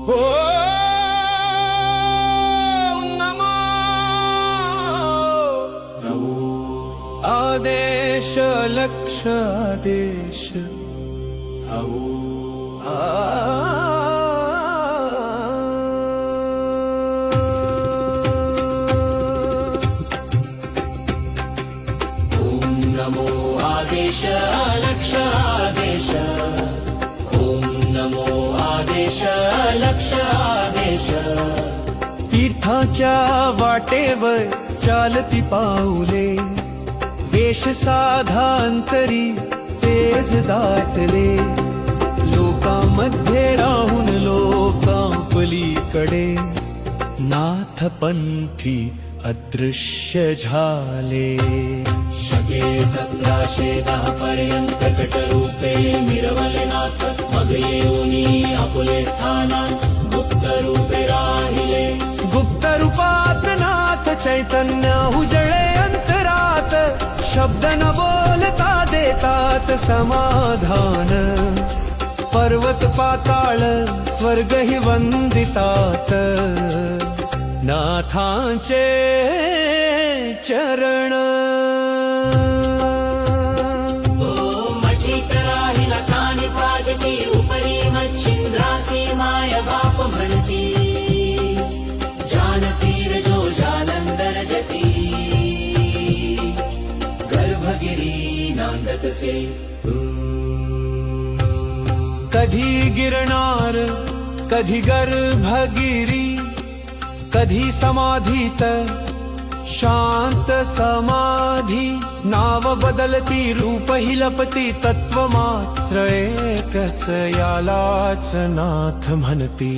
हो नमो आदेश लक्ष आदेश नमो आदेश लक्ष आदेश ओम नमो आदेश लक्ष आदेश तीर्थाच्या वाटेवर चालती पाऊले वेश साधांतरी तेज दाटले लोकांमध्ये राहून लोकांपलीकडे नाथ पंथी अदृश्य झाले शके 1710 पर्यंत कटरूपे मिरवले नाथ मग येऊनी आपुले स्थानात गुप्त रूपे राहिले गुप्त रूपात नाथ चैतन्य उजळे अंतरात शब्द न बोलता देतात समाधान पर्वत पाताळ स्वर्गही वंदितात नाथांचे चरण मठीत राहिला कानी प्राजती उपरी मच्छिंद्रासी माय बाप म्हणती जानतीर जो जालंधर जती गर्भगिरी नांदतसे कधी गिरणार कधी गर्भगिरी कधी समाधीत शांत समाधी नाव बदलती रूप ही लपती तत्व मात्र एकच यालाच नाथ म्हणती